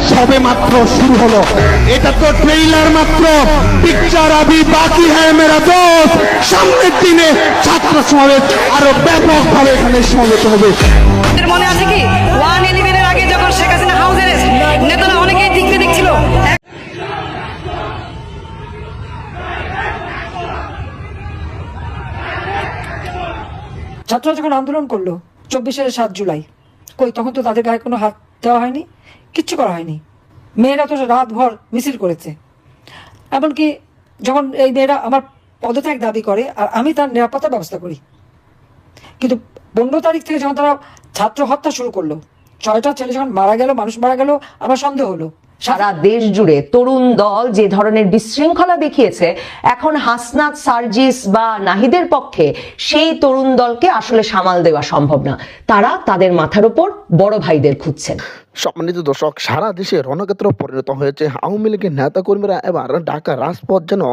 সবে মাত্র শুরু হলো। এটা তো ট্রেইলার মাত্র, পিকচার আভি বাকি হ্যায় মেরা দোস্ত। সামনের দিনে ছাত্র সমাবেশ আরো ব্যাপকভাবে এখানে সমবেত হবে। মনে আছে কি 111 এর আগে যখন শেখ হাসিনা হাউস অ্যারেস্ট, নেতারা অনেকেই দেখতে দেখছিল। ছাত্ররা যখন আন্দোলন করলো 24 7 জুলাই, কই তখন তো তাদের গায়ে কোনো হাত দেওয়া হয়নি, কিচ্ছু করা হয়নি। মেয়েরা তো রাত ভর মিছিল করেছে। এমনকি যখন এই মেয়েরা আমার পদত্যাগ দাবি করে আর আমি তার নিরাপত্তার ব্যবস্থা করি, কিন্তু 15 তারিখ থেকে যখন তারা ছাত্র হত্যা শুরু করলো, 6টা ছেলে যখন মারা গেল, মানুষ মারা গেল, আমার সন্দেহ হলো। সারা দেশ জুড়ে তরুণ দল যে ধরনের বিশৃঙ্খলা দেখিয়েছে, এখন হাসনাত, সার্জিস বা নাহিদের পক্ষে সেই তরুণ দলকে আসলে সামাল দেওয়া সম্ভব না। তারা তাদের মাথার উপর বড় ভাইদের খুঁজছেন। সম্মানিত দর্শক, সারা দেশে রণক্ষেত্র পরিণত হয়েছে। আওয়ামী লীগের নেতাকর্মীরা এবার ঢাকা রাজপথ যেন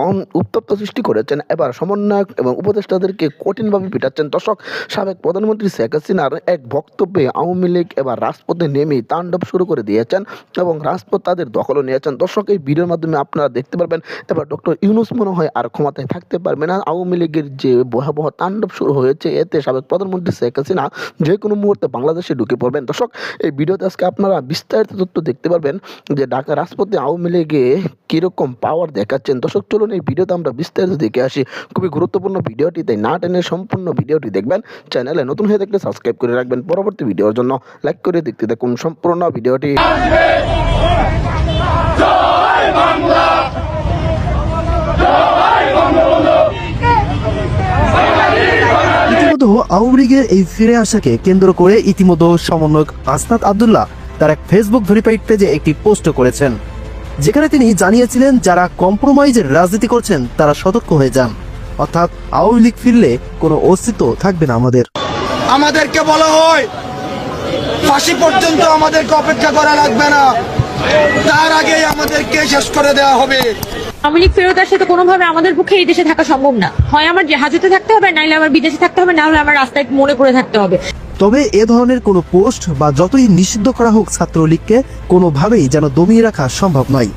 উত্তপ্ত সৃষ্টি করেছেন। এবার সমন্বয়ক এবং উপদেষ্টাদেরকে কঠিনভাবে পিটাচ্ছেন। দর্শক, সাবেক প্রধানমন্ত্রী শেখ হাসিনার এক বক্তব্যে আওয়ামী লীগ এবার রাজপথে নেমেই তাণ্ডব শুরু করে দিয়েছেন এবং রাজপথ তাদের দখলও নিয়েছেন। দর্শক, এই ভিডিওর মাধ্যমে আপনারা দেখতে পারবেন এবার ডক্টর ইউনূস মনে হয় আর ক্ষমতায় থাকতে পারবে না। আওয়ামী লীগের যে ভয়াবহ তাণ্ডব শুরু হয়েছে, এতে সাবেক প্রধানমন্ত্রী শেখ হাসিনা যে কোনো মুহূর্তে বাংলাদেশে ঢুকে পড়বেন। দর্শক, এই ভিডিওতে আজকে আপনারা বিস্তারিত তথ্য দেখতে পারবেন যে ঢাকা রাজপথে আওয়ামী লীগে কিরকম পাওয়ার দেখাচ্ছেন। দর্শক, চলুন এই ভিডিওতে আমরা বিস্তারিত দেখে আসি। খুবই গুরুত্বপূর্ণ ভিডিওটি, তাই না টেনে সম্পূর্ণ ভিডিওটি দেখবেন। চ্যানেলে নতুন হয়ে থাকলে সাবস্ক্রাইব করে রাখবেন। পরবর্তী ভিডিওর জন্য লাইক করে দেখতে দেখুন সম্পূর্ণ ভিডিওটি। আওয়ামী লীগের এই ফিরে আসাকে কেন্দ্র করে ইতিমধ্যে সমন্বয়ক হাসনাত আব্দুল্লাহ তার এক ফেসবুক ভেরিফাইড পেজে একটি পোস্ট করেছেন, যেখানে তিনি জানিয়েছিলেন যারা কম্প্রোমাইজের রাজনীতি করছেন তারা সতর্ক হয়ে যান, অর্থাৎ আওয়ামী লীগ ফিরলে কোনো অস্তিত্ব থাকবে না আমাদের। আমাদেরকে বলা হয় ফাঁসি পর্যন্ত আমাদেরকে অপেক্ষা করা লাগবে না, তার আগেই আমাদেরকে শেষ করে দেওয়া হবে। আওয়ামী লীগ ফেরত আসলে তো কোনোভাবে আমাদের পক্ষে এই দেশে থাকা সম্ভব না। হয় আমার হাজতে থাকতে হবে, নাইলে আমার বিদেশে থাকতে হবে, না হলে আমার রাস্তায় মনে করে থাকতে হবে। তবে এ ধরনের কোনো পোস্ট বা যতই নিষিদ্ধ করা হোক ছাত্রলীগকে কোনোভাবেই যেন দমিয়ে রাখা সম্ভব নয়।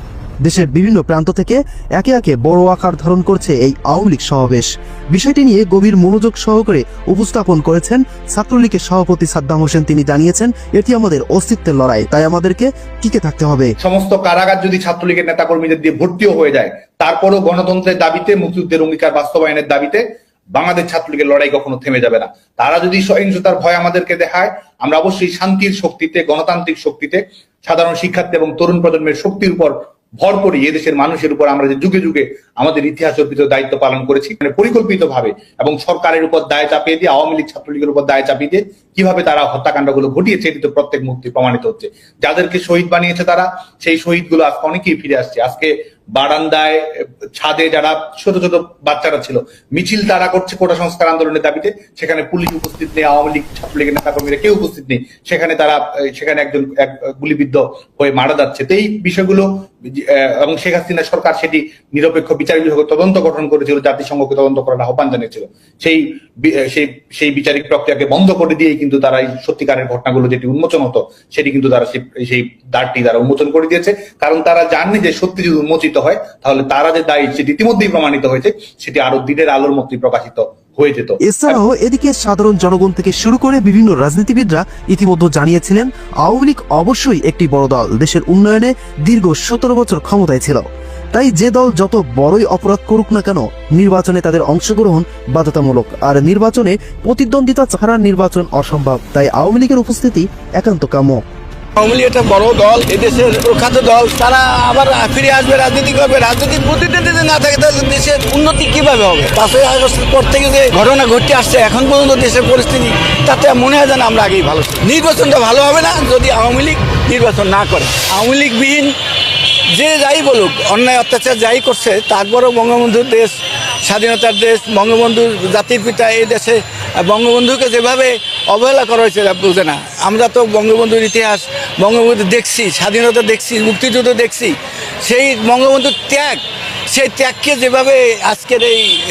দেশের বিভিন্ন প্রান্ত থেকে একে একে বড় আকার ধারণ করছে এই আওয়ামী লীগ সমাবেশ। বিষয়টি নিয়ে গভীর মনোযোগ সহকারে উপস্থাপন করেছেন ছাত্রলীগের সভাপতি সাদ্দাম হোসেন। তিনি জানিয়েছেন, এটি আমাদের অস্তিত্বের লড়াই, তাই আমাদেরকে টিকে থাকতে হবে। সমস্ত কারাগার যদি ছাত্রলীগের নেতাকর্মীদের দিয়ে ভর্তিও হয়ে যায়, তারপরও গণতন্ত্রের দাবিতে, মুক্তিযুদ্ধের অঙ্গীকার বাস্তবায়নের দাবিতে বাংলাদেশ ছাত্রলীগের লড়াই কখনো থেমে যাবে না। তারা যদি সহিংসতার ভয় আমাদেরকে দেখায়, আমরা অবশ্যই শান্তির শক্তিতে, গণতান্ত্রিক শক্তিতে, সাধারণ শিক্ষার্থী এবং তরুণ প্রজন্মের শক্তির উপর ভর করে এদেশের মানুষের উপর আমরা যে যুগে যুগে আমাদের ইতিহাস অর্পিত দায়িত্ব পালন করেছি, পরিকল্পিত ভাবে এবং সরকারের উপর দায় চাপিয়ে দিয়ে, আওয়ামী লীগ ছাত্রলীগের উপর দায় চাপিয়ে দিয়ে কিভাবে তারা হত্যাকাণ্ডগুলো ঘটিয়েছে, এটি তো প্রত্যেক মুহূর্তে প্রমাণিত হচ্ছে। যাদেরকে শহীদ বানিয়েছে তারা, সেই শহীদগুলো আজকে অনেকেই ফিরে আসছে। আজকে বারান্দায়, ছাদে যারা ছোট ছোট বাচ্চারা ছিল, মিছিল তারা করছে কোটা সংস্কার আন্দোলনের দাবিতে, সেখানে পুলিশ উপস্থিত নেই, আওয়ামী লীগ ছাত্রলীগের নেতাকর্মীরা কেউ উপস্থিত নেই, সেখানে একজন গুলিবিদ্ধ হয়ে মারা যাচ্ছে। তো এই বিষয়গুলো এবং শেখ হাসিনা সরকার সেটি নিরপেক্ষ বিচার বিভাগ তদন্ত গঠন করেছিল, জাতিসংঘকে তদন্ত করার আহ্বান জানিয়েছিল। সেই বিচারিক প্রক্রিয়াকে বন্ধ করে দিয়েই কিন্তু তারা এই সত্যিকারের ঘটনাগুলো যেটি উন্মোচন হতো, সেটি কিন্তু তারা সেই দ্বারটি তারা উন্মোচন করে দিয়েছে। কারণ তারা জানে যে সত্যি যদি উন্মোচিত হয়, তাহলে তারা যে দায়ী সেটি ইতিমধ্যেই প্রমাণিত হয়েছে, সেটি আরো দিনের আলোর মতোই প্রকাশিত হয়ে যেত। এছাড়াও এদিকে সাধারণ জনগণ থেকে শুরু করে বিভিন্ন রাজনীতিবিদরা ইতিমধ্যে জানিয়েছিলেন, আওয়ামী লীগ অবশ্যই একটি বড় দল, দেশের উন্নয়নে দীর্ঘ 17 বছর ক্ষমতায় ছিল। তাই যে দল যত বড়ই অপরাধ করুক না কেন, নির্বাচনে তাদের অংশগ্রহণ বাধ্যতামূলক, আর নির্বাচনে প্রতিদ্বন্দ্বিতা ছাড়া নির্বাচন অসম্ভব। তাই আওয়ামী লীগের উপস্থিতি একান্ত কাম্য। আওয়ামী লীগ একটা বড় দল, এদেশের প্রখ্যাত দল, তারা আবার ফিরে আসবে, রাজনীতি করবে। রাজনীতির প্রতিদ্বন্দ্বী যদি না থাকে তাহলে দেশের উন্নতি কিভাবে হবে? 5ই আগস্টের পর থেকে যে ঘটনা ঘটে আসছে এখন পর্যন্ত দেশের পরিস্থিতি, তাতে মনে হয় যেন আমরা আগেই ভালো ছিল। নির্বাচনটা ভালো হবে না যদি আওয়ামী লীগ নির্বাচন না করে। আওয়ামী লীগবিহীন যে যাই বলুক, অন্যায় অত্যাচার যাই করছে, তারপরেও বঙ্গবন্ধুর দেশ, স্বাধীনতার দেশ, বঙ্গবন্ধুর জাতির পিতা, এই দেশে বঙ্গবন্ধুকে যেভাবে অবহেলা করা হয়েছে বুঝে না। আমরা তো বঙ্গবন্ধুর ইতিহাস, বঙ্গবন্ধু দেখছি, স্বাধীনতা দেখছি, মুক্তিযুদ্ধ দেখছি। সেই বঙ্গবন্ধুর ত্যাগ, সেই ত্যাগকে যেভাবে আজকের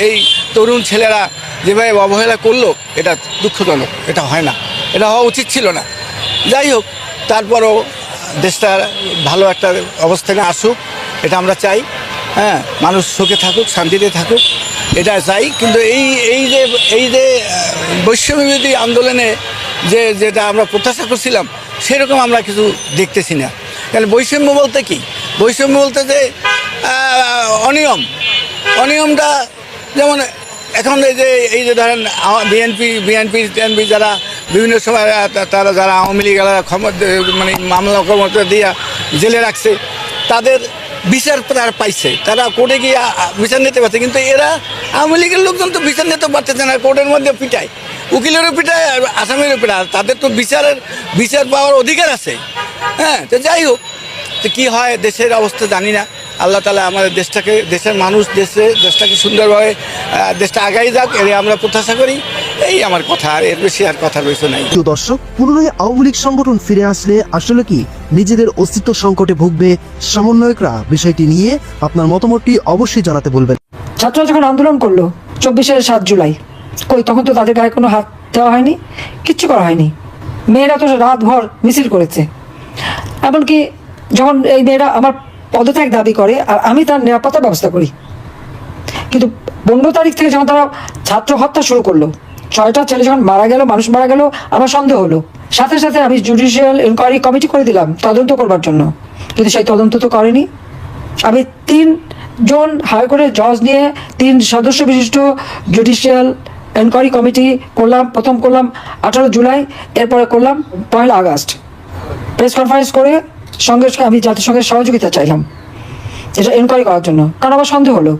এই তরুণ ছেলেরা যেভাবে অবহেলা করলো, এটা দুঃখজনক। এটা হয় না, এটা হওয়া উচিত ছিল না। যাই হোক, তারপরও দেশটা ভালো একটা অবস্থানে আসুক, এটা আমরা চাই। হ্যাঁ, মানুষ সুখে থাকুক, শান্তিতে থাকুক, এটা চাই। কিন্তু এই যে বৈষম্যবিরোধী আন্দোলনে যেটা আমরা প্রত্যাশা করছিলাম সেরকম আমরা কিছু দেখতেছি না। কারণ বৈষম্য বলতে কি? বৈষম্য বলতে যে অনিয়মটা, যেমন এখন এই যে ধরেন বিএনপি যারা বিভিন্ন সময় তারা যারা আওয়ামী লীগ মানে মামলা ক্ষমতা দিয়ে জেলে রাখছে, তাদের বিচার তারা পাইছে, তারা কোর্টে গিয়ে বিচার নিতে পারছে। কিন্তু এরা আওয়ামী লীগের লোকজন তো বিচার নিতে পারতেছে না, কোর্টের মধ্যে পিটায়, উকিলেরও পিটায়, আসামিরও পিটায়। তাদের তো বিচার পাওয়ার অধিকার আছে। হ্যাঁ, তো যাই হোক, তো কী হয় দেশের অবস্থা জানি না। আল্লাহ তাআলা আমাদের দেশের মানুষ দেশটাকে সুন্দরভাবে দেশটা আগাই যাক, এর আমরা প্রত্যাশা করি। এই আমার কথা, আর এর বেশি আর কথার বিষয় নাই। প্রিয় দর্শক, পুনরায় আওয়ামী লীগ সংগঠন ফিরে আসলে আসলে কি নিজেদের অস্তিত্ব সংকটে ভুগবে? সমন্বয়করা বিষয়টি নিয়ে আপনার মতামতটি অবশ্যই জানাতে বলবেন। ছাত্ররা যখন আন্দোলন করলো 24 জুলাই, তখন তো তাদের গায়ে কোনো হাত দেওয়া হয়নি, কিচ্ছু করা হয়নি। মেয়েরা তো রাতভর মিছিল করেছে। এমনকি যখন এই মেয়েরা আমার পদত্যাগ দাবি করে আর আমি তার নিরাপত্তার ব্যবস্থা করি, কিন্তু 15 তারিখ থেকে যখন তারা ছাত্র হত্যা শুরু করলো, 6টা ছেলে যখন মানুষ মারা গেল, আমার সন্দেহ হলো। সাথে সাথে আমি জুডিশিয়াল ইনকোয়ারি কমিটি করে দিলাম তদন্ত করবার জন্য, কিন্তু সেই তদন্ত তো করেনি। আমি 3 জন হায়ার করে জজ নিয়ে 3 সদস্য বিশিষ্ট জুডিশিয়াল এনকোয়ারি কমিটি করলাম। প্রথম করলাম 18 জুলাই, এরপরে করলাম 1 আগস্ট। প্রেস কনফারেন্স করে সঙ্গে আমি জাতিসংঘের সহযোগিতা চাইলাম এটা এনকোয়ারি করার জন্য, কারণ আমার সন্দেহ হলো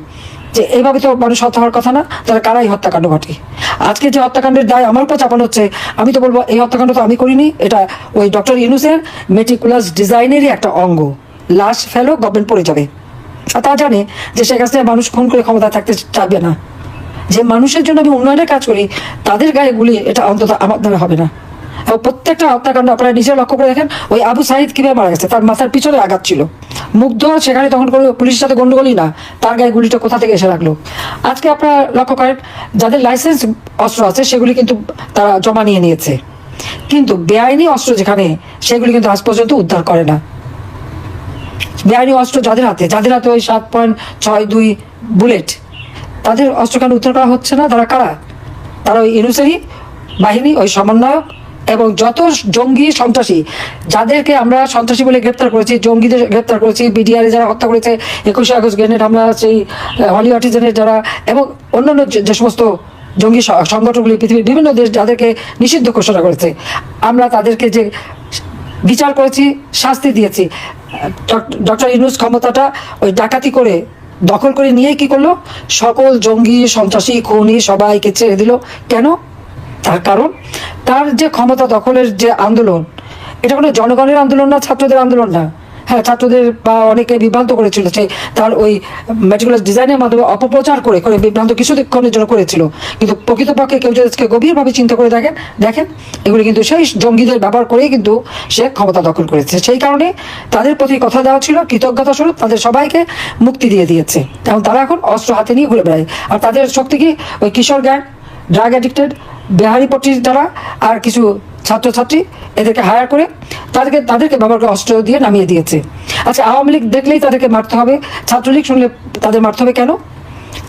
যে এইভাবে তো মানুষ হত্যা হওয়ার কথা না, তারা কারাই হত্যাকাণ্ড ঘটে। আজকে যে হত্যাকাণ্ডের দায় আমার উপর চাপানো হচ্ছে, আমি তো বলবো এই হত্যাকাণ্ড তো আমি করিনি, এটা ওই ডক্টর ইউনূসের মেটিকুলাস ডিজাইনেরই একটা অঙ্গ। লাশ ফেলো, গভর্নমেন্ট পড়ে যাবে। আর তা জানে যে শেখ হাসিনা মানুষ খুন করে ক্ষমতায় থাকতে চাইবে না। যে মানুষের জন্য আমি উন্নয়নের কাজ করি, তাদের গায়ে গুলি, এটা অন্তত আমার দ্বারা হবে না। এবং প্রত্যেকটা হত্যাকাণ্ড আপনারা নিজে লক্ষ্য করে দেখেন, ওই আবু সাইদ কিভাবে মারা গেছে, তার মাথার পিছনে আঘাত ছিল। মুগ্ধ সেখানে তখন কোনো পুলিশের সাথে গন্ডগোলই না, তার গায়ে গুলিটা কোথা থেকে এসে রাখলো। আজকে আপনারা লক্ষ্য করেন, যাদের লাইসেন্স অস্ত্র আছে সেগুলি কিন্তু তারা জমা নিয়েছে, কিন্তু বেআইনি অস্ত্র যেখানে, সেগুলি কিন্তু আজ পর্যন্ত উদ্ধার করে না। বেআইনি অস্ত্র যাদের হাতে ওই 7.62 বুলেট, তাদের অস্ত্র কেন উদ্ধার করা হচ্ছে না? তারা কারা? তারা ওই ইউনূসেরই বাহিনী, ওই সমন্বয়ক এবং যত জঙ্গি সন্ত্রাসী, যাদেরকে আমরা সন্ত্রাসী বলে গ্রেপ্তার করেছি, জঙ্গিদের গ্রেপ্তার করেছি, বিডিআর যারা হত্যা করেছে, 21শে আগস্ট গ্রেনেড হামলা, সেই হলি আর্টিজানের যারা, এবং অন্যান্য যে সমস্ত জঙ্গি সংগঠনগুলি পৃথিবীর বিভিন্ন দেশ যাদেরকে নিষিদ্ধ ঘোষণা করেছে, আমরা তাদেরকে যে বিচার করেছি, শাস্তি দিয়েছি। ডক্টর ইউনূস ক্ষমতাটা ওই ডাকাতি করে দখল করে নিয়ে কি করলো? সকল জঙ্গি সন্ত্রাসী খুনি সবাইকে ছেড়ে দিল। কেন? তার কারণ তার যে ক্ষমতা দখলের যে আন্দোলন, এটা কোনো জনগণের আন্দোলন না, ছাত্রদের আন্দোলন না। হ্যাঁ, ছাত্রদের বা অনেকে বিভ্রান্ত করেছিল, যে তার ওই মেটিকুলাস ডিজাইনের মাধ্যমে অপপ্রচার করে বিভ্রান্ত কিছুক্ষণের জন্য করেছিল। কিন্তু প্রকৃতপক্ষে কেউ যদি গভীরভাবে চিন্তা করে দেখেন এগুলি কিন্তু সেই জঙ্গিদের ব্যবহার করেই কিন্তু সে ক্ষমতা দখল করেছে। সেই কারণে তাদের প্রতি কথা দেওয়া ছিল, কৃতজ্ঞতা স্বরূপ তাদের সবাইকে মুক্তি দিয়ে দিয়েছে, এবং তারা এখন অস্ত্র হাতে নিয়ে ঘুরে বেড়ায়। আর তাদের শক্তি কি? ওই কিশোর গ্যাং, ড্রাগ অ্যাডিক্টেড, বেহারিপট্টির যারা আর কিছু ছাত্রছাত্রী, এদেরকে হায়ার করে তাদেরকে ব্যবহার করে অস্ত্র দিয়ে নামিয়ে দিয়েছে। আচ্ছা, আওয়ামী লীগ দেখলেই তাদেরকে মারতে হবে, ছাত্রলীগ শুনলে তাদের মারতে হবে কেন?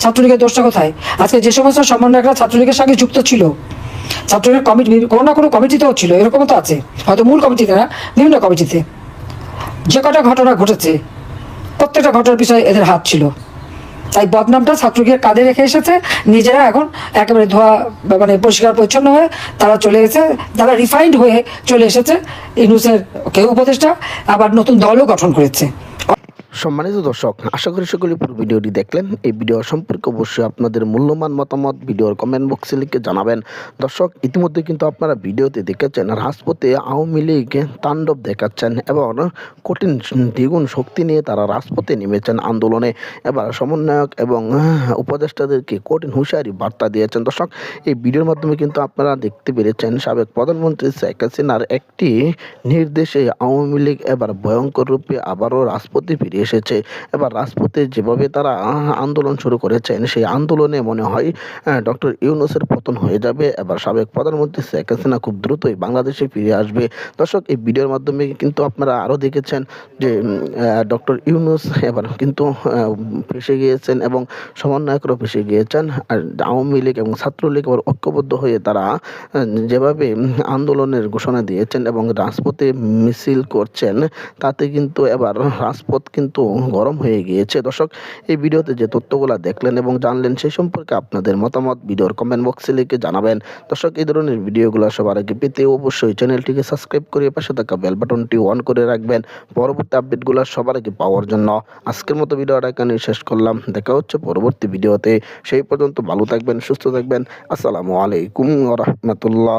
ছাত্রলীগের দোষটা কোথায়? আজকে যে সমস্ত সমন্বয়করা ছাত্রলীগের সঙ্গে যুক্ত ছিল, ছাত্রলীগের কমিটি কোনো না কোনো কমিটিতেও ছিল, এরকমও তো আছে, হয়তো মূল কমিটিতে না, বিভিন্ন কমিটিতে। যে কটা ঘটনা ঘটেছে, প্রত্যেকটা ঘটনার বিষয়ে এদের হাত ছিল। তাই বদনামটা ছাত্রলীগের কাঁধে রেখে এসেছে, নিজেরা এখন একেবারে পরিষ্কার পরিচ্ছন্ন হয়ে তারা চলে এসেছে, তারা রিফাইন্ড হয়ে চলে এসেছে। ইউনূসের কেউ উপদেষ্টা আবার নতুন দলও গঠন করেছে। সম্মানিত দর্শক, আশা করি সকলে পুরো ভিডিওটি দেখলেন। এই ভিডিও সম্পর্কে অবশ্যই আপনাদের মূল্যবান মতামত ভিডিওর কমেন্ট বক্সে লিখে জানাবেন। দর্শক, ইতিমধ্যে কিন্তু আপনারা ভিডিওতে দেখেছেন রাজপথে আওয়ামী লীগ তাণ্ডব দেখাচ্ছেন এবং কঠিন দ্বিগুণ শক্তি নিয়ে তারা রাজপথে নেমেছেন আন্দোলনে। এবার সমন্বয়ক এবং উপদেষ্টাদেরকে কঠিন হুঁশিয়ারি বার্তা দিয়েছেন। দর্শক, এই ভিডিওর মাধ্যমে কিন্তু আপনারা দেখতে পেরেছেন সাবেক প্রধানমন্ত্রী শেখ হাসিনার একটি নির্দেশে আওয়ামী লীগ এবার ভয়ঙ্কর রূপে আবারও রাজপথে ফিরে এসেছে। এবার রাজপথে যেভাবে তারা আন্দোলন শুরু করেছেন, সেই আন্দোলনে মনে হয় ডক্টর ইউনূসের পতন হয়ে যাবে। এবার সাবেক প্রধানমন্ত্রী শেখ হাসিনা খুব দ্রুতই বাংলাদেশে ফিরে আসবে। দর্শক, এই ভিডিওর মাধ্যমে কিন্তু আপনারা আরও দেখেছেন যে ডক্টর ইউনূস এবার কিন্তু ফেসে গিয়েছেন এবং সমন্বয়করাও ফেসে গিয়েছেন। আর আওয়ামী লীগ এবং ছাত্রলীগ আবার ঐক্যবদ্ধ হয়ে তারা যেভাবে আন্দোলনের ঘোষণা দিয়েছেন এবং রাজপথে মিছিল করছেন, তাতে কিন্তু এবার রাজপথ কিন্তু গরম হয়ে গিয়েছে। দর্শক, এই ভিডিওতে যে তথ্যগুলো দেখলেন এবং জানলেন, সেই সম্পর্কে আপনাদের মতামত ভিডিওর কমেন্ট বক্সে লিখে জানাবেন। দর্শক, এই ধরনের ভিডিওগুলো সবার আগে পেতে অবশ্যই চ্যানেলটিকে সাবস্ক্রাইব করে পাশে থাকা বেল বাটনটি অন করে রাখবেন পরবর্তী আপডেটগুলো সবার আগে পাওয়ার জন্য। আজকের মতো ভিডিওটা এখানে শেষ করলাম। দেখা হচ্ছে পরবর্তী ভিডিওতে। সেই পর্যন্ত ভালো থাকবেন, সুস্থ থাকবেন। আসসালামু আলাইকুম ওয়া রাহমাতুল্লাহ।